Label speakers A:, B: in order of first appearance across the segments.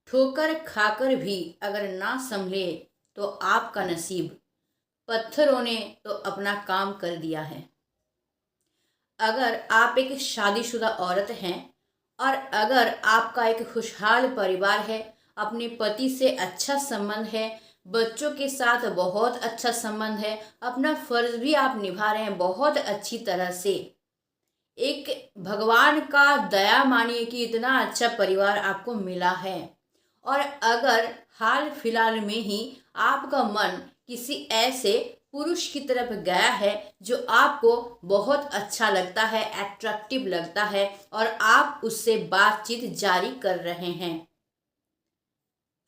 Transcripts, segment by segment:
A: ठोकर खाकर भी अगर ना संभले तो आपका नसीब, पत्थरों ने तो अपना काम कर दिया है। अगर आप एक शादीशुदा औरत हैं और अगर आपका एक खुशहाल परिवार है, अपने पति से अच्छा संबंध है, बच्चों के साथ बहुत अच्छा संबंध है, अपना फर्ज भी आप निभा रहे हैं बहुत अच्छी तरह से, एक भगवान का दया मानिए कि इतना अच्छा परिवार आपको मिला है। और अगर हाल फिलहाल में ही आपका मन किसी ऐसे पुरुष की तरफ गया है जो आपको बहुत अच्छा लगता है, अट्रैक्टिव लगता है और आप उससे बातचीत जारी कर रहे हैं,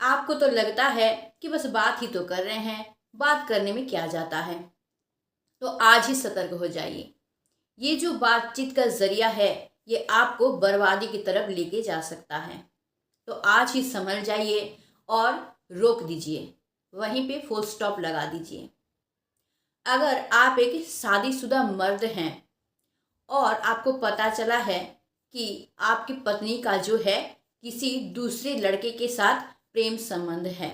A: आपको तो लगता है कि बस बात ही तो कर रहे हैं, बात करने में क्या जाता है, तो आज ही सतर्क हो जाइए। ये जो बातचीत का जरिया है ये आपको बर्बादी की तरफ लेके जा सकता है, तो आज ही संभल जाइए और रोक दीजिए, वहीं पे फुल स्टॉप लगा दीजिए। अगर आप एक शादीशुदा मर्द हैं और आपको पता चला है कि आपकी पत्नी का जो है किसी दूसरे लड़के के साथ प्रेम संबंध है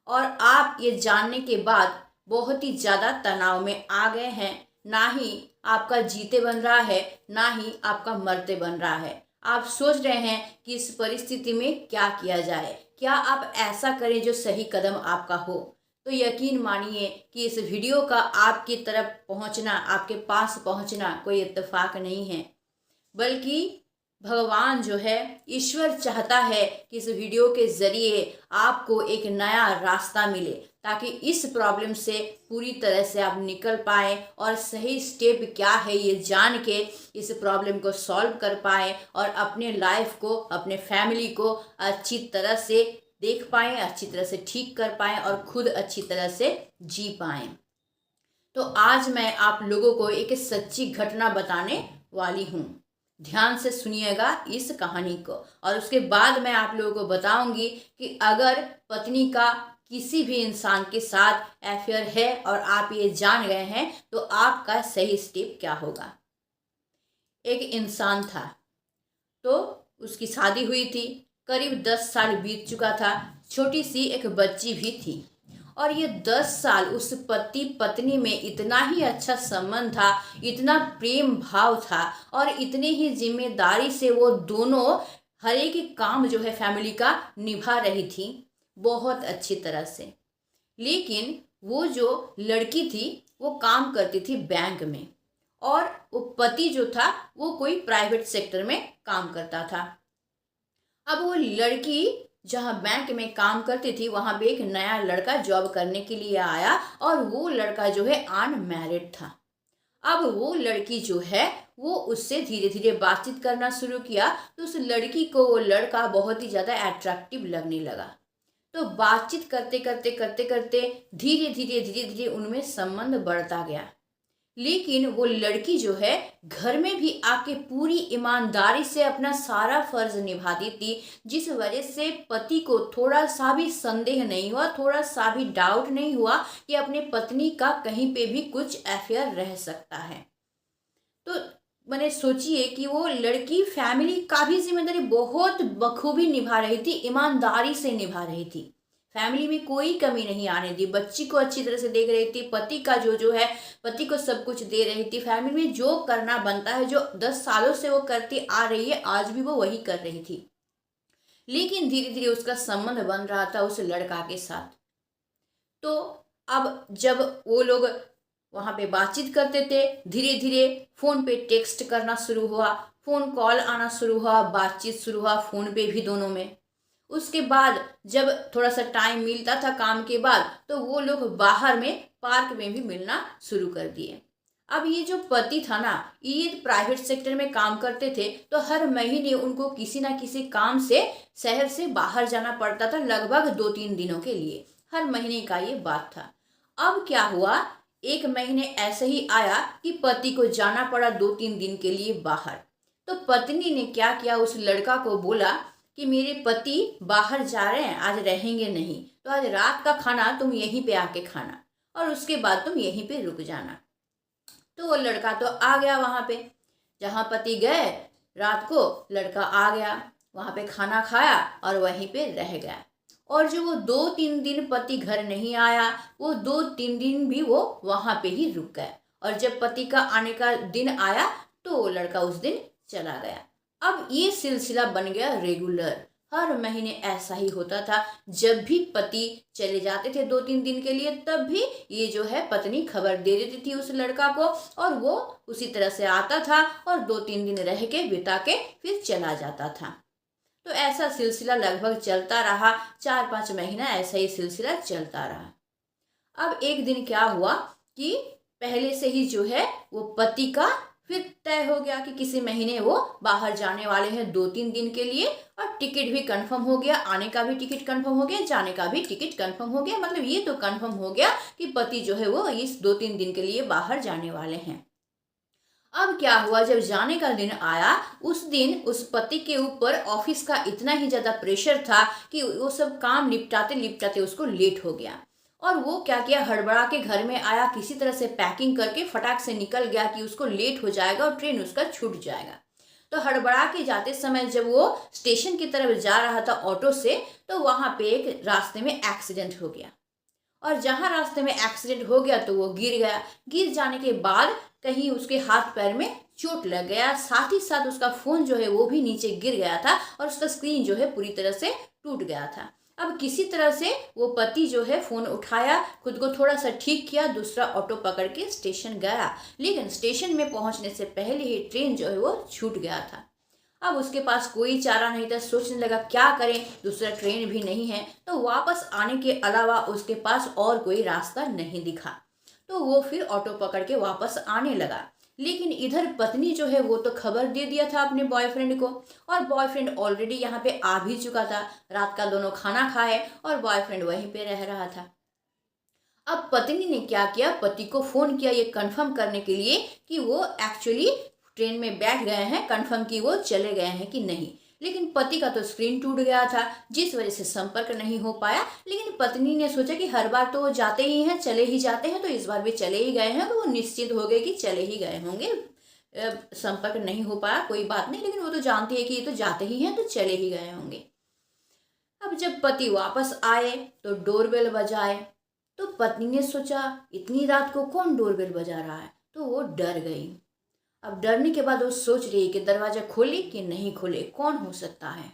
A: और आप ये जानने के बाद बहुत ही ज़्यादा तनाव में आ गए हैं, ना ही आपका जीते बन रहा है ना ही आपका मरते बन रहा है, आप सोच रहे हैं कि इस परिस्थिति में क्या किया जाए, क्या आप ऐसा करें जो सही कदम आपका हो, तो यकीन मानिए कि इस वीडियो का आपकी तरफ पहुंचना, आपके पास पहुंचना कोई इत्तेफाक नहीं है, बल्कि भगवान जो है, ईश्वर चाहता है कि इस वीडियो के ज़रिए आपको एक नया रास्ता मिले ताकि इस प्रॉब्लम से पूरी तरह से आप निकल पाएँ और सही स्टेप क्या है ये जान के इस प्रॉब्लम को सॉल्व कर पाएँ और अपने लाइफ को, अपने फैमिली को अच्छी तरह से देख पाएँ, अच्छी तरह से ठीक कर पाएँ और खुद अच्छी तरह से जी पाएँ। तो आज मैं आप लोगों को एक सच्ची घटना बताने वाली हूँ, ध्यान से सुनिएगा इस कहानी को और उसके बाद मैं आप लोगों को बताऊंगी कि अगर पत्नी का किसी भी इंसान के साथ अफेयर है और आप ये जान गए हैं तो आपका सही स्टेप क्या होगा। एक इंसान था, तो उसकी शादी हुई थी, करीब 10 साल बीत चुका था, छोटी सी एक बच्ची भी थी और ये 10 साल उस पति पत्नी में इतना ही अच्छा संबंध था, इतना प्रेम भाव था और इतने ही जिम्मेदारी से वो दोनों हर एक काम जो है फैमिली का निभा रही थी बहुत अच्छी तरह से। लेकिन वो जो लड़की थी वो काम करती थी बैंक में और वो पति जो था वो कोई प्राइवेट सेक्टर में काम करता था। अब वो लड़की जहाँ बैंक में काम करती थी वहाँ पे एक नया लड़का जॉब करने के लिए आया और वो लड़का जो है अनमैरिड था। अब वो लड़की जो है वो उससे धीरे धीरे बातचीत करना शुरू किया, तो उस लड़की को वो लड़का बहुत ही ज़्यादा अट्रैक्टिव लगने लगा। तो बातचीत करते करते करते करते धीरे धीरे धीरे धीरे उनमें संबंध बढ़ता गया। लेकिन वो लड़की जो है घर में भी आके पूरी ईमानदारी से अपना सारा फर्ज निभाती थी, जिस वजह से पति को थोड़ा सा भी संदेह नहीं हुआ, थोड़ा सा भी डाउट नहीं हुआ कि अपने पत्नी का कहीं पे भी कुछ अफेयर रह सकता है। तो मैंने सोचिए कि वो लड़की फैमिली का भी जिम्मेदारी बहुत बखूबी निभा रही थी, ईमानदारी से निभा रही थी, फैमिली में कोई कमी नहीं आने दी, बच्ची को अच्छी तरह से देख रही थी, पति का जो है पति को सब कुछ दे रही थी, फैमिली में जो करना बनता है जो 10 सालों से वो करती आ रही है आज भी वो वही कर रही थी। लेकिन धीरे धीरे उसका संबंध बन रहा था उस लड़का के साथ। तो अब जब वो लोग वहाँ पे बातचीत करते थे, धीरे धीरे फ़ोन पे टेक्स्ट करना शुरू हुआ, फ़ोन कॉल आना शुरू हुआ, बातचीत शुरू हुआ फ़ोन पे भी दोनों में। उसके बाद जब थोड़ा सा टाइम मिलता था काम के बाद तो वो लोग बाहर में पार्क में भी मिलना शुरू कर दिए। अब ये जो पति था ना, ये प्राइवेट सेक्टर में काम करते थे, तो हर महीने उनको किसी ना किसी काम से शहर से बाहर जाना पड़ता था, लगभग 2-3 दिनों के लिए, हर महीने का ये बात था। अब क्या हुआ, एक महीने ऐसे ही आया कि पति को जाना पड़ा 2-3 दिन के लिए बाहर। तो पत्नी ने क्या किया, उस लड़का को बोला कि मेरे पति बाहर जा रहे हैं, आज रहेंगे नहीं, तो आज रात का खाना तुम यहीं पे आके खाना और उसके बाद तुम यहीं पे रुक जाना। तो वो लड़का तो आ गया वहाँ पे, जहाँ पति गए रात को लड़का आ गया। वहाँ पे खाना खाया और वहीं पे रह गया। और जो वो 2-3 दिन पति घर नहीं आया, वो 2-3 दिन भी वो वहाँ पे ही रुक गया। और जब पति का आने का दिन आया तो वो लड़का उस दिन चला गया। अब ये सिलसिला बन गया रेगुलर, हर महीने ऐसा ही होता था। जब भी पति चले जाते थे 2-3 दिन के लिए, तब भी ये जो है पत्नी खबर दे देती थी उस लड़का को, और वो उसी तरह से आता था और 2-3 दिन रह के बिता के फिर चला जाता था। तो ऐसा सिलसिला लगभग चलता रहा, 4-5 महीना ऐसा ही सिलसिला चलता रहा। अब एक दिन क्या हुआ कि पहले से ही जो है वो पति का फिर तय हो गया कि किसी महीने वो बाहर जाने वाले हैं 2-3 दिन के लिए, और टिकट भी कंफर्म हो गया, आने का भी टिकट कंफर्म हो गया, जाने का भी टिकट कंफर्म हो गया। मतलब ये तो कंफर्म हो गया कि पति जो है वो इस 2-3 दिन के लिए बाहर जाने वाले हैं। अब क्या हुआ, जब जाने का दिन आया, उस दिन उस पति के ऊपर ऑफिस का इतना ही ज़्यादा प्रेशर था कि वो सब काम निपटाते निपटाते उसको लेट हो गया। और वो क्या किया, हड़बड़ा के घर में आया, किसी तरह से पैकिंग करके फटाक से निकल गया कि उसको लेट हो जाएगा और ट्रेन उसका छूट जाएगा। तो हड़बड़ा के जाते समय जब वो स्टेशन की तरफ जा रहा था ऑटो से, तो वहाँ पे एक रास्ते में एक्सीडेंट हो गया। और जहाँ रास्ते में एक्सीडेंट हो गया तो वो गिर गया। गिर जाने के बाद कहीं उसके हाथ पैर में चोट लग गया, साथ ही साथ उसका फ़ोन जो है वो भी नीचे गिर गया था और उसका स्क्रीन जो है पूरी तरह से टूट गया था। अब किसी तरह से वो पति जो है फ़ोन उठाया, खुद को थोड़ा सा ठीक किया, दूसरा ऑटो पकड़ के स्टेशन गया। लेकिन स्टेशन में पहुंचने से पहले ही ट्रेन जो है वो छूट गया था। अब उसके पास कोई चारा नहीं था, सोचने लगा क्या करें, दूसरा ट्रेन भी नहीं है, तो वापस आने के अलावा उसके पास और कोई रास्ता नहीं दिखा। तो वो फिर ऑटो पकड़ के वापस आने लगा। लेकिन इधर पत्नी जो है वो तो खबर दे दिया था अपने बॉयफ्रेंड को, और बॉयफ्रेंड ऑलरेडी यहाँ पे आ भी चुका था। रात का दोनों खाना खाए और बॉयफ्रेंड वहीं पे रह रहा था। अब पत्नी ने क्या किया, पति को फोन किया ये कंफर्म करने के लिए कि वो एक्चुअली ट्रेन में बैठ गए हैं, कंफर्म कि वो चले गए हैं कि नहीं। लेकिन पति का तो स्क्रीन टूट गया था, जिस वजह से संपर्क नहीं हो पाया। लेकिन पत्नी ने सोचा कि हर बार तो वो जाते ही हैं, चले ही जाते हैं, तो इस बार भी चले ही गए हैं, तो वो निश्चित हो गए कि चले ही गए होंगे। संपर्क नहीं हो पाया कोई बात नहीं, लेकिन वो तो जानती है कि ये तो जाते ही हैं, तो चले ही गए होंगे। अब जब पति वापस आए तो डोरबेल बजाए, तो पत्नी ने सोचा इतनी रात को कौन डोरबेल बजा रहा है, तो वो डर गई। अब डरने के बाद वो सोच रही कि दरवाजा खोले कि नहीं खोले, कौन हो सकता है।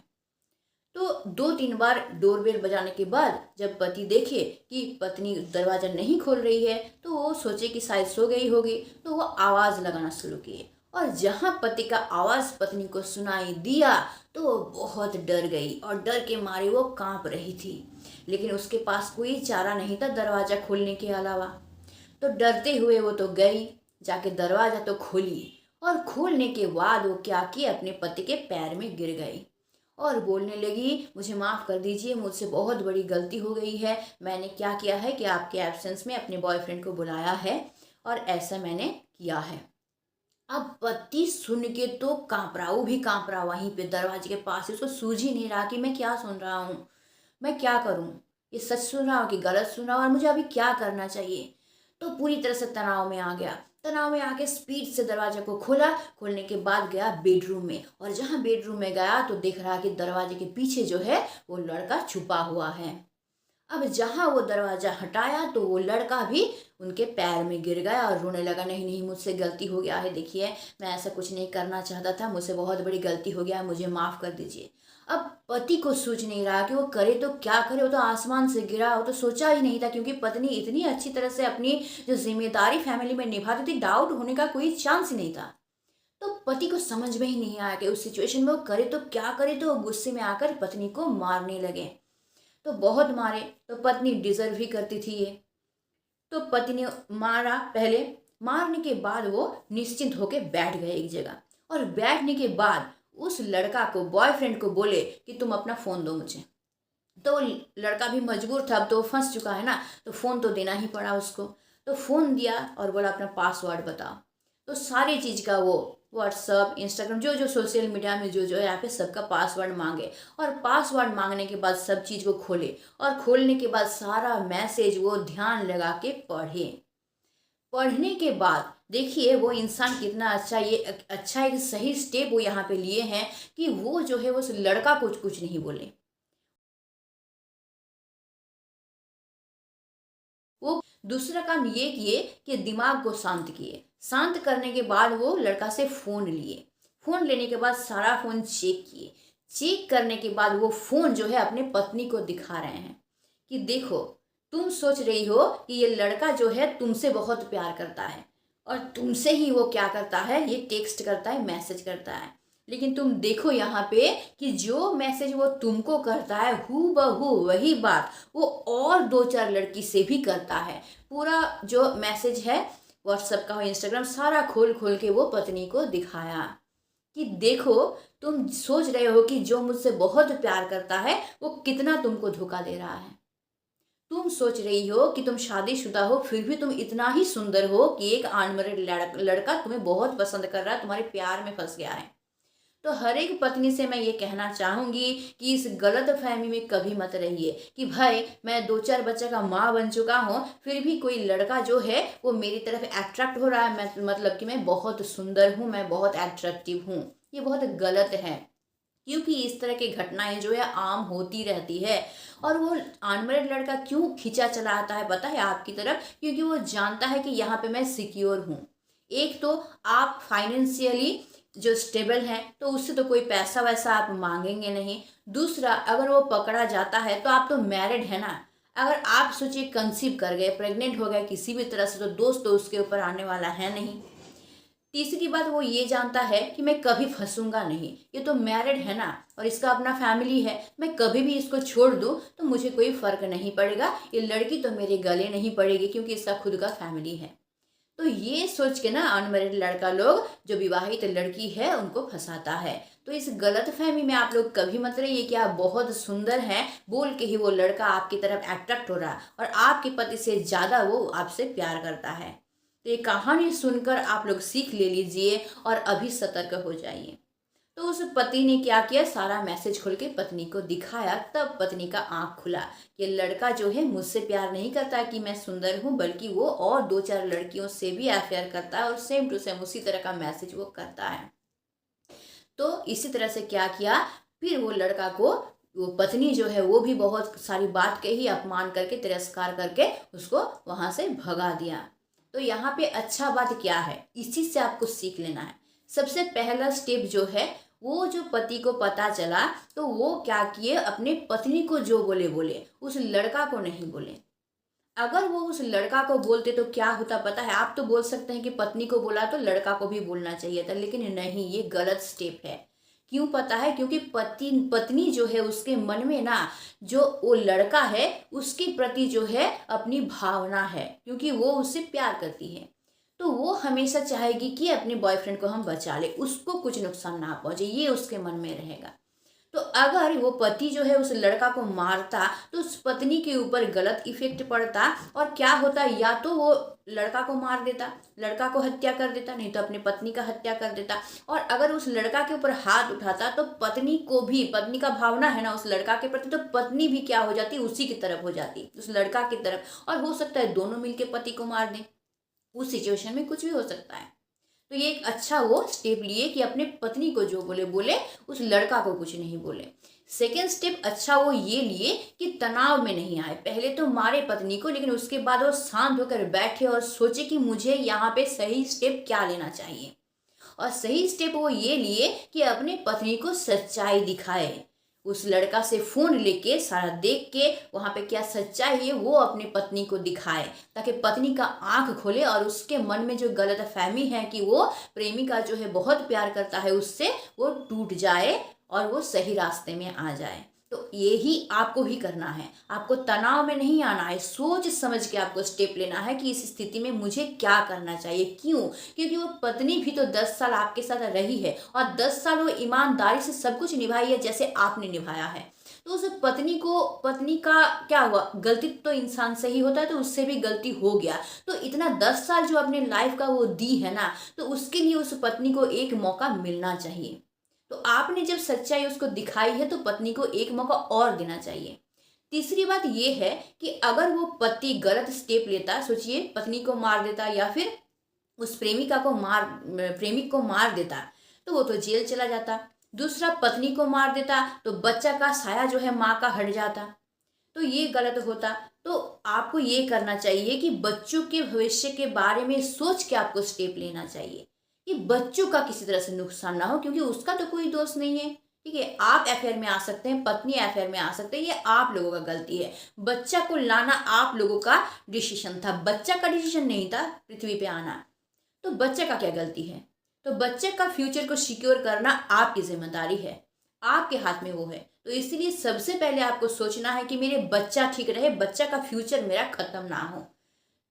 A: तो 2-3 बार डोरबेल बजाने के बाद जब पति देखे कि पत्नी दरवाजा नहीं खोल रही है, तो वो सोचे कि शायद सो गई होगी, तो वो आवाज़ लगाना शुरू किए। और जहाँ पति का आवाज़ पत्नी को सुनाई दिया तो वो बहुत डर गई और डर के मारे वो कांप रही थी। लेकिन उसके पास कोई चारा नहीं था दरवाज़ा खोलने के अलावा। तो डरते हुए वो तो गई, जाके दरवाज़ा तो खोली, और खोलने के बाद वो क्या की, अपने पति के पैर में गिर गई और बोलने लगी, मुझे माफ़ कर दीजिए, मुझसे बहुत बड़ी गलती हो गई है। मैंने क्या किया है कि आपके एब्सेंस में अपने बॉयफ्रेंड को बुलाया है और ऐसा मैंने किया है। अब पति सुन के तो कांप रहा, वो भी कांप रहा वहीं पे दरवाजे के पास। उसको सूझ ही नहीं रहा कि मैं क्या सुन रहा हूँ, मैं क्या करूँ, ये सच सुन रहा हूँ कि गलत सुन रहा हूँ, और मुझे अभी क्या करना चाहिए। तो पूरी तरह से तनाव में आ गया। तनाव में आके स्पीड से दरवाजे को खोला, खोलने के बाद गया बेडरूम में, और जहाँ बेडरूम में गया तो देख रहा कि दरवाजे के पीछे जो है वो लड़का छुपा हुआ है। अब जहाँ वो दरवाज़ा हटाया तो वो लड़का भी उनके पैर में गिर गया और रोने लगा, नहीं नहीं मुझसे गलती हो गया है, देखिए मैं ऐसा कुछ नहीं करना चाहता था, मुझसे बहुत बड़ी गलती हो गया है, मुझे माफ़ कर दीजिए। अब पति को सूझ नहीं रहा कि वो करे तो क्या करे, वो तो आसमान से गिरा, वो तो सोचा ही नहीं था, क्योंकि पत्नी इतनी अच्छी तरह से अपनी जो जिम्मेदारी फैमिली में निभाती थी, डाउट होने का कोई चांस ही नहीं था। तो पति को समझ में ही नहीं आया कि उस सिचुएशन में वो करे तो क्या करे, तो वो गुस्से में आकर पत्नी को मारने लगे। तो बहुत मारे, तो पत्नी डिजर्व ही करती थी ये। तो पति ने मारा, पहले मारने के बाद वो निश्चिंत होकर बैठ गए एक जगह, और बैठने के बाद उस लड़का को, बॉयफ्रेंड को बोले कि तुम अपना फ़ोन दो मुझे। तो लड़का भी मजबूर था, अब तो फंस चुका है ना, तो फ़ोन तो देना ही पड़ा उसको। तो फ़ोन दिया और बोला अपना पासवर्ड बताओ। तो सारी चीज़ का वो व्हाट्सअप, इंस्टाग्राम, जो जो सोशल मीडिया में जो जो है यहाँ पे सबका पासवर्ड मांगे, और पासवर्ड मांगने के बाद सब चीज़ को खोले, और खोलने के बाद सारा मैसेज वो ध्यान लगा के पढ़े। पढ़ने के बाद देखिए वो इंसान कितना अच्छा, ये अच्छा एक सही स्टेप वो यहाँ पे लिए हैं कि वो जो है वो उस लड़का को कुछ नहीं बोले। वो दूसरा काम ये किए कि दिमाग को शांत किए। शांत करने के बाद वो लड़का से फ़ोन लिए। फ़ोन लेने के बाद सारा फ़ोन चेक किए। चेक करने के बाद वो फ़ोन जो है अपने पत्नी को दिखा रहे हैं कि देखो, तुम सोच रही हो कि ये लड़का जो है तुमसे बहुत प्यार करता है और तुमसे ही वो क्या करता है, ये टेक्स्ट करता है, मैसेज करता है। लेकिन तुम देखो यहाँ पे कि जो मैसेज वो तुमको करता है हू बहू वही बात वो और दो चार लड़की से भी करता है। पूरा जो मैसेज है व्हाट्सएप का हो, इंस्टाग्राम, सारा खोल खोल के वो पत्नी को दिखाया कि देखो, तुम सोच रहे हो कि जो मुझसे बहुत प्यार करता है वो कितना तुमको धोखा दे रहा है। तुम सोच रही हो कि तुम शादीशुदा हो फिर भी तुम इतना ही सुंदर हो कि एक अनमैरिड लड़का तुम्हें बहुत पसंद कर रहा है, तुम्हारे प्यार में फंस गया है। तो हर एक पत्नी से मैं ये कहना चाहूंगी कि इस गलत फहमी में कभी मत रहिए कि भाई मैं दो चार बच्चे का माँ बन चुका हूँ फिर भी कोई लड़का जो है वो मेरी तरफ अट्रैक्ट हो रहा है, मैं मतलब कि मैं बहुत सुंदर हूँ, मैं बहुत अट्रैक्टिव हूँ। ये बहुत गलत है, क्योंकि इस तरह की घटनाएं जो है आम होती रहती है। और वो अनमैरिड लड़का क्यों खींचा चला आता है पता है आपकी तरफ, क्योंकि वो जानता है कि यहाँ पे मैं सिक्योर हूँ। एक तो आप फाइनेंशियली जो स्टेबल हैं तो उससे तो कोई पैसा वैसा आप मांगेंगे नहीं। दूसरा, अगर वो पकड़ा जाता है तो आप तो मैरिड है ना। अगर आप सोचिए कंसीव कर गए, प्रेग्नेंट हो गए किसी भी तरह से, तो दोस्त तो उसके ऊपर आने वाला है नहीं। तीसरी बात, वो ये जानता है कि मैं कभी फंसूंगा नहीं, ये तो मैरिड है ना और इसका अपना फैमिली है, मैं कभी भी इसको छोड़ दूं तो मुझे कोई फर्क नहीं पड़ेगा, ये लड़की तो मेरे गले नहीं पड़ेगी क्योंकि इसका खुद का फैमिली है। तो ये सोच के ना अनमैरिड लड़का लोग जो विवाहित लड़की है उनको फंसाता है। तो इस गलत फहमी में आप लोग कभी मत रहिए कि आप बहुत सुंदर हैं बोल के ही वो लड़का आपकी तरफ अट्रैक्ट हो रहा है और आपके पति से ज़्यादा वो आपसे प्यार करता है। तो ये कहानी सुनकर आप लोग सीख ले लीजिए और अभी सतर्क हो जाइए। तो उस पति ने क्या किया, सारा मैसेज खोल के पत्नी को दिखाया, तब पत्नी का आंख खुला। ये लड़का जो है मुझसे प्यार नहीं करता कि मैं सुंदर हूँ, बल्कि वो और दो चार लड़कियों से भी अफेयर करता है और सेम टू सेम उसी तरह का मैसेज वो करता है। तो इसी तरह से क्या किया, फिर वो लड़का को, वो पत्नी जो है वो भी बहुत सारी बात कही, अपमान करके तिरस्कार करके उसको वहां से भगा दिया। तो यहाँ पे अच्छा बात क्या है, इसी से आपको सीख लेना है। सबसे पहला स्टेप जो है, वो जो पति को पता चला तो वो क्या किए, अपने पत्नी को जो बोले बोले, उस लड़का को नहीं बोले। अगर वो उस लड़का को बोलते तो क्या होता पता है, आप तो बोल सकते हैं कि पत्नी को बोला तो लड़का को भी बोलना चाहिए था, लेकिन नहीं, ये गलत स्टेप है। क्यों पता है, क्योंकि पत्नी जो है उसके मन में ना, जो वो लड़का है उसके प्रति जो है अपनी भावना है, क्योंकि वो उससे प्यार करती है। तो वो हमेशा चाहेगी कि अपने बॉयफ्रेंड को हम बचा ले, उसको कुछ नुकसान ना पहुंचे, ये उसके मन में रहेगा। तो अगर वो पति जो है उस लड़का को मारता तो उस पत्नी के ऊपर गलत इफेक्ट पड़ता और क्या होता, या तो वो लड़का को मार देता, लड़का को हत्या कर देता, नहीं तो अपनी पत्नी का हत्या कर देता। और अगर उस लड़का के ऊपर हाथ उठाता तो पत्नी को भी, पत्नी का भावना है ना उस लड़का के प्रति, तो पत्नी भी क्या हो जाती, उसी की तरफ हो जाती, उस लड़का की तरफ। और हो सकता है दोनों मिलके पति को मार दें, उस सिचुएशन में कुछ भी हो सकता है। तो ये एक अच्छा वो स्टेप लिए कि अपने पत्नी को जो बोले बोले, उस लड़का को कुछ नहीं बोले। सेकेंड स्टेप अच्छा वो ये लिए कि तनाव में नहीं आए। पहले तो मारे पत्नी को, लेकिन उसके बाद वो शांत होकर बैठे और सोचे कि मुझे यहाँ पे सही स्टेप क्या लेना चाहिए। और सही स्टेप वो ये लिए कि अपने पत्नी को सच्चाई दिखाए। उस लड़का से फोन लेके सारा देख के वहां पे क्या सच्चाई है वो अपनी पत्नी को दिखाए, ताकि पत्नी का आंख खोले और उसके मन में जो गलत फहमी है कि वो प्रेमिका जो है बहुत प्यार करता है उससे, वो टूट जाए और वो सही रास्ते में आ जाए। तो यही आपको ही करना है, आपको तनाव में नहीं आना है, सोच समझ के आपको स्टेप लेना है कि इस स्थिति में मुझे क्या करना चाहिए। क्यों, क्योंकि वो पत्नी भी तो 10 साल आपके साथ रही है और 10 साल वो ईमानदारी से सब कुछ निभाई है जैसे आपने निभाया है। तो उस पत्नी को, पत्नी का क्या हुआ, गलती तो इंसान से ही होता है, तो उससे भी गलती हो गया। तो इतना 10 साल जो अपने लाइफ का वो दी है ना, तो उसके लिए उस पत्नी को एक मौका मिलना चाहिए। तो आपने जब सच्चाई उसको दिखाई है तो पत्नी को एक मौका और देना चाहिए। तीसरी बात यह है कि अगर वो पति गलत स्टेप लेता, सोचिए पत्नी को मार देता या फिर उस प्रेमिक को मार देता तो वो तो जेल चला जाता। दूसरा पत्नी को मार देता तो बच्चा का साया जो है माँ का हट जाता। तो ये गलत होता। तो आपको ये करना चाहिए कि बच्चों के भविष्य के बारे में सोच के आपको स्टेप लेना चाहिए कि बच्चों का किसी तरह से नुकसान ना हो, क्योंकि उसका तो कोई दोष नहीं है। ठीक है, आप अफेयर में आ सकते हैं, पत्नी अफेयर में आ सकते हैं, ये आप लोगों का गलती है। बच्चा को लाना आप लोगों का डिसीजन था, बच्चा का डिसीजन नहीं था पृथ्वी पे आना। तो बच्चे का क्या गलती है? तो बच्चे का फ्यूचर को सिक्योर करना आपकी जिम्मेदारी है, आपके हाथ में वो है। तो इसलिए सबसे पहले आपको सोचना है कि मेरे बच्चा ठीक रहे, बच्चा का फ्यूचर मेरा खत्म ना हो।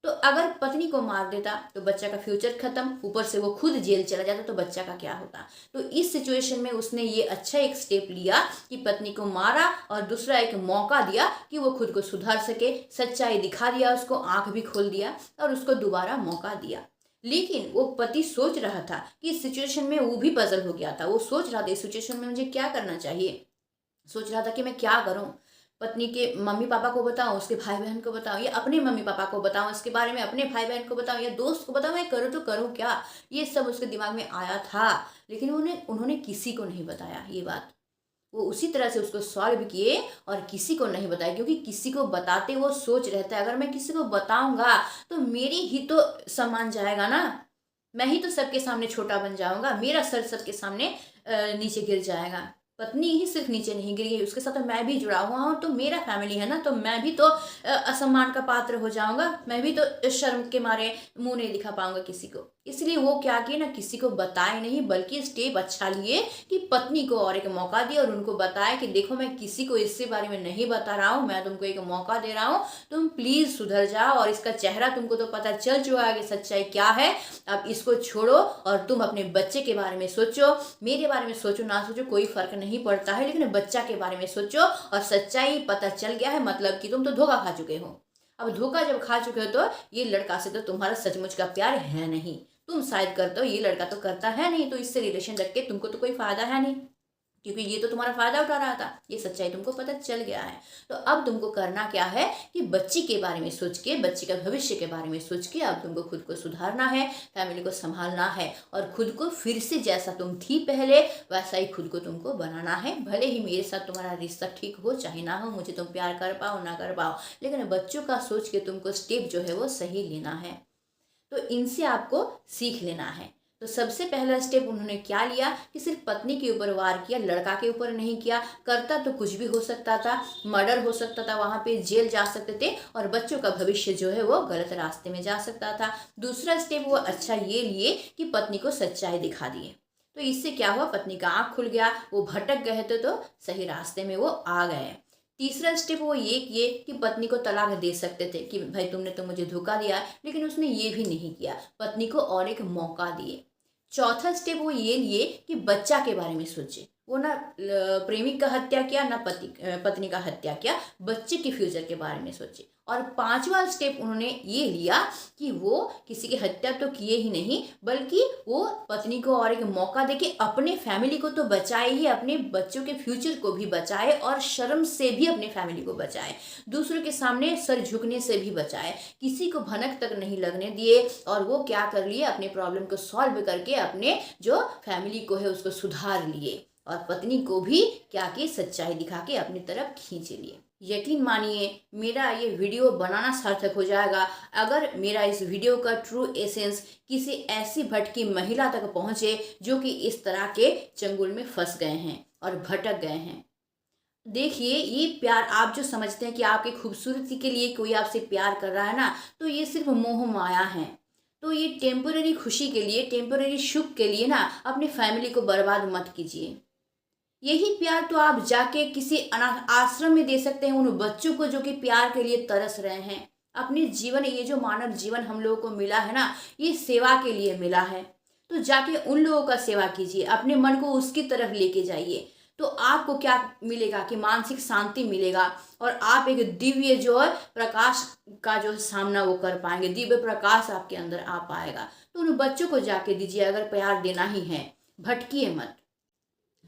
A: तो अगर पत्नी को मार देता तो बच्चा का फ्यूचर खत्म, ऊपर से वो खुद जेल चला जाता तो बच्चा का क्या होता। तो इस सिचुएशन में उसने ये अच्छा एक स्टेप लिया कि पत्नी को मारा और दूसरा एक मौका दिया कि वो खुद को सुधार सके, सच्चाई दिखा दिया, उसको आंख भी खोल दिया और उसको दोबारा मौका दिया। लेकिन वो पति सोच रहा था कि इस सिचुएशन में वो भी पजल हो गया था, वो सोच रहा था इस सिचुएशन में मुझे क्या करना चाहिए, सोच रहा था कि मैं क्या करूं, पत्नी के मम्मी पापा को बताऊं, उसके भाई बहन को बताऊं, या अपने मम्मी पापा को बताऊं इसके बारे में, अपने भाई बहन को बताऊं या दोस्त को बताऊं, मैं करूं तो करूं क्या। ये सब उसके दिमाग में आया था, लेकिन उन्होंने किसी को नहीं बताया ये बात। वो उसी तरह से उसको सॉल्व किए और किसी को नहीं बताया, क्योंकि किसी को बताते वो सोच रहता है अगर मैं किसी को बताऊंगा तो मेरी ही तो सम्मान जाएगा ना, मैं ही तो सबके सामने छोटा बन जाऊंगा, मेरा सर सबके सामने नीचे गिर जाएगा। पत्नी ही सिर्फ नीचे नहीं गिरी है, उसके साथ तो मैं भी जुड़ा हुआ हूँ, तो मेरा फैमिली है ना, तो मैं भी तो असम्मान का पात्र हो जाऊंगा, मैं भी तो शर्म के मारे मुंह नहीं दिखा पाऊंगा किसी को। इसलिए वो क्या किए ना, किसी को बताए नहीं, बल्कि स्टेप अच्छा लिए कि पत्नी को और एक मौका दिया और उनको बताया कि देखो मैं किसी को इसके बारे में नहीं बता रहा हूँ, मैं तुमको एक मौका दे रहा हूँ, तुम प्लीज सुधर जाओ और इसका चेहरा तुमको तो पता चल चुका है कि सच्चाई क्या है। अब इसको छोड़ो और तुम अपने बच्चे के बारे में सोचो, मेरे बारे में सोचो ना सोचो कोई फर्क नहीं पड़ता है, लेकिन बच्चा के बारे में सोचो। और सच्चाई पता चल गया है मतलब कि तुम तो धोखा खा चुके हो। अब धोखा जब खा चुके हो तो ये लड़का से तो तुम्हारा सचमुच का प्यार है नहीं, तुम शायद करते हो, ये लड़का तो करता है नहीं, तो इससे रिलेशन रख के तुमको तो कोई फायदा है नहीं, क्योंकि ये तो तुम्हारा फायदा उठा रहा था। ये सच्चाई तुमको पता चल गया है। तो अब तुमको करना क्या है कि बच्ची के बारे में सोच के, बच्ची का भविष्य के बारे में सोच के अब तुमको खुद को सुधारना है, फैमिली को संभालना है और खुद को फिर से जैसा तुम थी पहले वैसा ही खुद को तुमको बनाना है। भले ही मेरे साथ तुम्हारा रिश्ता ठीक हो चाहे ना हो, मुझे तुम प्यार कर पाओ ना कर पाओ, लेकिन बच्चों का सोच के तुमको स्टेप जो है वो सही लेना है। तो इनसे आपको सीख लेना है। तो सबसे पहला स्टेप उन्होंने क्या लिया कि सिर्फ पत्नी के ऊपर वार किया, लड़का के ऊपर नहीं किया। करता तो कुछ भी हो सकता था, मर्डर हो सकता था, वहां पे जेल जा सकते थे और बच्चों का भविष्य जो है वो गलत रास्ते में जा सकता था। दूसरा स्टेप वो अच्छा ये लिए कि पत्नी को सच्चाई दिखा दिए। तो इससे क्या हुआ, पत्नी का आंख खुल गया, वो भटक गए थे तो सही रास्ते में वो आ गए। तीसरा स्टेप वो ये किए कि पत्नी को तलाक दे सकते थे कि भाई तुमने तो मुझे धोखा दिया, लेकिन उसने ये भी नहीं किया, पत्नी को और एक मौका दिए। चौथा स्टेप वो ये लिए कि बच्चा के बारे में सोचे, वो ना प्रेमिक का हत्या किया ना पत्नी का हत्या किया, बच्चे के फ्यूचर के बारे में सोचे। और पांचवा स्टेप उन्होंने ये लिया कि वो किसी की हत्या तो किए ही नहीं, बल्कि वो पत्नी को और एक मौका देके अपने फैमिली को तो बचाए ही, अपने बच्चों के फ्यूचर को भी बचाए और शर्म से भी अपने फैमिली को बचाए, दूसरों के सामने सर झुकने से भी बचाए, किसी को भनक तक नहीं लगने दिए। और वो क्या कर लिए, अपने प्रॉब्लम को सॉल्व करके अपने जो फैमिली को है उसको सुधार लिए और पत्नी को भी क्या कि सच्चाई दिखा के अपनी तरफ खींच लिए। यकीन मानिए मेरा ये वीडियो बनाना सार्थक हो जाएगा अगर मेरा इस वीडियो का ट्रू एसेंस किसी ऐसी भटकी महिला तक पहुंचे जो कि इस तरह के चंगुल में फंस गए हैं और भटक गए हैं। देखिए ये प्यार आप जो समझते हैं कि आपकी खूबसूरती के लिए कोई आपसे प्यार कर रहा है ना, तो ये सिर्फ मोह माया है। तो ये टेम्पररी खुशी के लिए, टेम्पररी सुख के लिए ना अपनी फैमिली को बर्बाद मत कीजिए। यही प्यार तो आप जाके किसी अनाथ आश्रम में दे सकते हैं उन बच्चों को जो कि प्यार के लिए तरस रहे हैं। अपने जीवन, ये जो मानव जीवन हम लोगों को मिला है ना, ये सेवा के लिए मिला है। तो जाके उन लोगों का सेवा कीजिए, अपने मन को उसकी तरफ लेके जाइए। तो आपको क्या मिलेगा कि मानसिक शांति मिलेगा और आप एक दिव्य जो है प्रकाश का जो सामना वो कर पाएंगे, दिव्य प्रकाश आपके अंदर आ पाएगा। तो उन बच्चों को जाके दीजिए अगर प्यार देना ही है, भटकिए मत।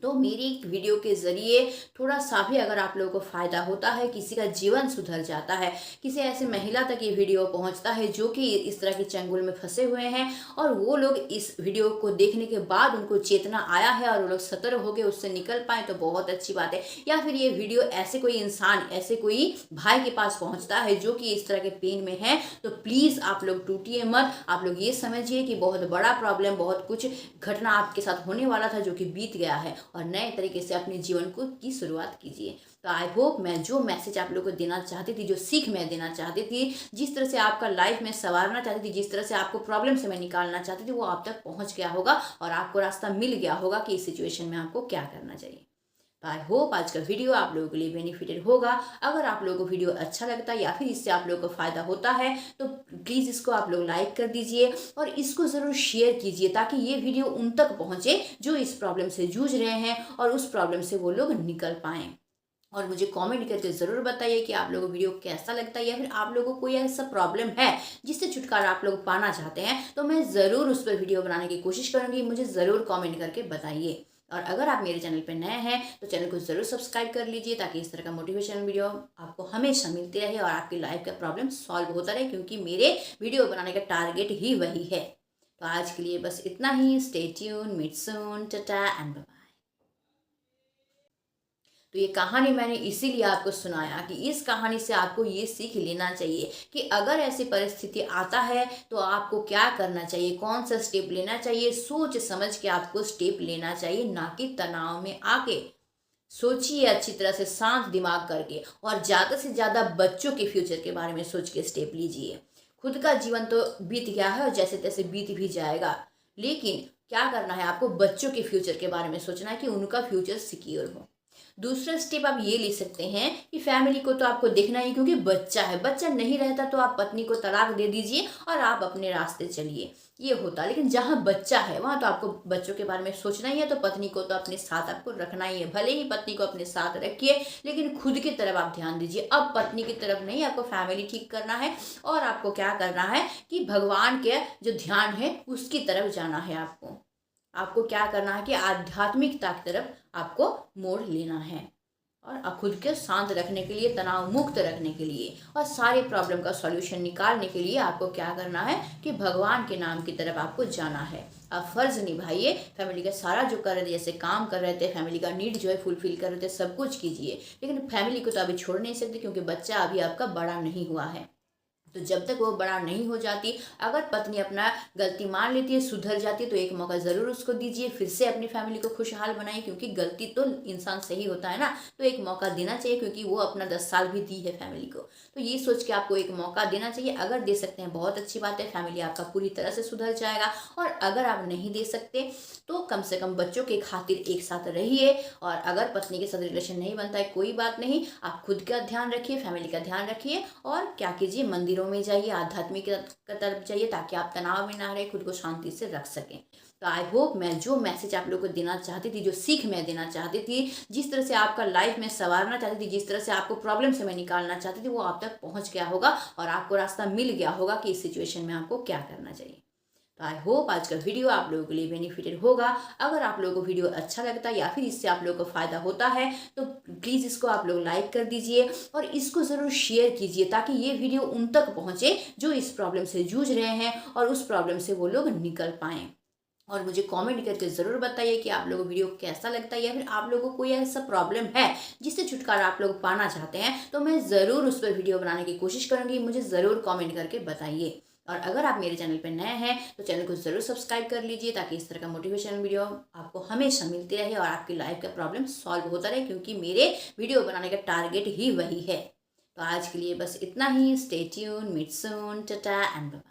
A: तो मेरी वीडियो के ज़रिए थोड़ा सा भी अगर आप लोगों को फ़ायदा होता है, किसी का जीवन सुधर जाता है, किसी ऐसे महिला तक ये वीडियो पहुंचता है जो कि इस तरह के चंगुल में फंसे हुए हैं और वो लोग इस वीडियो को देखने के बाद उनको चेतना आया है और वो लोग सतर्क होकर उससे निकल पाए तो बहुत अच्छी बात है। या फिर ये वीडियो ऐसे कोई इंसान, ऐसे कोई भाई के पास पहुँचता है जो कि इस तरह के पेन में है, तो प्लीज़ आप लोग टूटिए मत। आप लोग ये समझिए कि बहुत बड़ा प्रॉब्लम, बहुत कुछ घटना आपके साथ होने वाला था जो कि बीत गया है और नए तरीके से अपने जीवन को की शुरुआत कीजिए। तो आई होप मैं जो मैसेज आप लोगों को देना चाहती थी, जो सीख मैं देना चाहती थी, जिस तरह से आपका लाइफ में संवारना चाहती थी, जिस तरह से आपको प्रॉब्लम से मैं निकालना चाहती थी, वो आप तक पहुंच गया होगा और आपको रास्ता मिल गया होगा कि इस सिचुएशन में आपको क्या करना चाहिए। तो आई होप आज का वीडियो आप लोगों के लिए बेनिफिटेड होगा। अगर आप लोगों को वीडियो अच्छा लगता है या फिर इससे आप लोगों को फ़ायदा होता है तो प्लीज़ इसको आप लोग लाइक कर दीजिए और इसको ज़रूर शेयर कीजिए ताकि ये वीडियो उन तक पहुँचे जो इस प्रॉब्लम से जूझ रहे हैं और उस प्रॉब्लम से वो लोग निकल पाएँ। और मुझे कमेंट करके ज़रूर बताइए कि आप लोगों को वीडियो कैसा लगता है या फिर आप लोगों को कोई ऐसा प्रॉब्लम है जिससे छुटकारा आप लोग पाना चाहते हैं, तो मैं ज़रूर उस पर वीडियो बनाने की कोशिश करूँगी। मुझे ज़रूर कमेंट करके बताइए। और अगर आप मेरे चैनल पर नए हैं तो चैनल को ज़रूर सब्सक्राइब कर लीजिए ताकि इस तरह का मोटिवेशनल वीडियो आपको हमेशा मिलते रहे और आपकी लाइफ का प्रॉब्लम सॉल्व होता रहे, क्योंकि मेरे वीडियो बनाने का टारगेट ही वही है। तो आज के लिए बस इतना ही। Stay tune, meet soon, tata and bye. तो ये कहानी मैंने इसीलिए आपको सुनाया कि इस कहानी से आपको ये सीख लेना चाहिए कि अगर ऐसी परिस्थिति आता है तो आपको क्या करना चाहिए, कौन सा स्टेप लेना चाहिए। सोच समझ के आपको स्टेप लेना चाहिए, ना कि तनाव में आके। सोचिए अच्छी तरह से, शांत दिमाग करके, और ज़्यादा से ज़्यादा बच्चों के फ्यूचर के बारे में सोच के स्टेप लीजिए। खुद का जीवन तो बीत गया है और जैसे तैसे बीत भी जाएगा, लेकिन क्या करना है आपको, बच्चों के फ्यूचर के बारे में सोचना है कि उनका फ्यूचर सिक्योर हो। दूसरा स्टेप आप ये ले सकते हैं कि फैमिली को तो आपको देखना ही, क्योंकि बच्चा है, बच्चा नहीं रहता तो आप पत्नी को तलाक दे दीजिए और आप अपने रास्ते चलिए, ये होता। लेकिन जहाँ बच्चा है वहाँ तो आपको बच्चों के बारे में सोचना ही है, तो पत्नी को तो अपने साथ आपको रखना ही है। भले ही पत्नी को अपने साथ रखिए लेकिन खुद की तरफ आप ध्यान दीजिए। अब पत्नी की तरफ नहीं, आपको फैमिली ठीक करना है और आपको क्या करना है कि भगवान के जो ध्यान है उसकी तरफ जाना है। आपको क्या करना है कि आध्यात्मिकता की तरफ आपको मोड़ लेना है और खुद को शांत रखने के लिए, तनाव मुक्त रखने के लिए और सारे प्रॉब्लम का सॉल्यूशन निकालने के लिए आपको क्या करना है कि भगवान के नाम की तरफ आपको जाना है। आप फर्ज निभाइए, फैमिली का सारा जो कर रहे थे, जैसे काम कर रहे थे, फैमिली का नीड जो है फुलफिल कर रहे थे, सब कुछ कीजिए। लेकिन फैमिली को तो अभी छोड़ नहीं सकते क्योंकि बच्चा अभी आपका बड़ा नहीं हुआ है। तो जब तक वो बड़ा नहीं हो जाती, अगर पत्नी अपना गलती मान लेती है, सुधर जाती है, तो एक मौका ज़रूर उसको दीजिए, फिर से अपनी फैमिली को खुशहाल बनाइए, क्योंकि गलती तो इंसान से ही होता है ना। तो एक मौका देना चाहिए, क्योंकि वो अपना 10 साल भी दी है फैमिली को। तो ये सोच के आपको एक मौका देना चाहिए। अगर दे सकते हैं बहुत अच्छी बात है, फैमिली आपका पूरी तरह से सुधर जाएगा। और अगर आप नहीं दे सकते तो कम से कम बच्चों के खातिर एक साथ रहिए। और अगर पत्नी के साथ रिलेशन नहीं बनता है, कोई बात नहीं, आप खुद का ध्यान रखिए, फैमिली का ध्यान रखिए और क्या कीजिए, मंदिरों में जाइए, आध्यात्मिक की तरफ जाइए, ताकि आप तनाव में ना रहे, खुद को शांति से रख सकें। तो आई होप मैं जो मैसेज आप लोगों को देना चाहती थी, जो सीख मैं देना चाहती थी, जिस तरह से आपका लाइफ में संवारना चाहती थी, जिस तरह से आपको प्रॉब्लम से मैं निकालना चाहती थी, वो आप तक पहुंच गया होगा और आपको रास्ता मिल गया होगा कि इस सिचुएशन में आपको क्या करना चाहिए। तो आई होप आज का वीडियो आप लोगों के लिए बेनिफिटेड होगा। अगर आप लोगों को वीडियो अच्छा लगता है या फिर इससे आप लोगों को फ़ायदा होता है तो प्लीज़ इसको आप लोग लाइक कर दीजिए और इसको ज़रूर शेयर कीजिए ताकि ये वीडियो उन तक पहुँचे जो इस प्रॉब्लम से जूझ रहे हैं और उस प्रॉब्लम से वो लोग निकल पाएँ। और मुझे कमेंट करके ज़रूर बताइए कि आप लोगों को वीडियो कैसा लगता है या फिर आप लोगों को कोई ऐसा प्रॉब्लम है जिससे छुटकारा आप लोग पाना चाहते हैं, तो मैं ज़रूर उस पर वीडियो बनाने की कोशिश करूँगी। मुझे ज़रूर कमेंट करके बताइए। और अगर आप मेरे चैनल पर नए हैं तो चैनल को ज़रूर सब्सक्राइब कर लीजिए ताकि इस तरह का मोटिवेशनल वीडियो आपको हमेशा मिलते रहे और आपकी लाइफ का प्रॉब्लम सॉल्व होता रहे, क्योंकि मेरे वीडियो बनाने का टारगेट ही वही है। तो आज के लिए बस इतना ही। Stay tune, meet soon, tata and bye.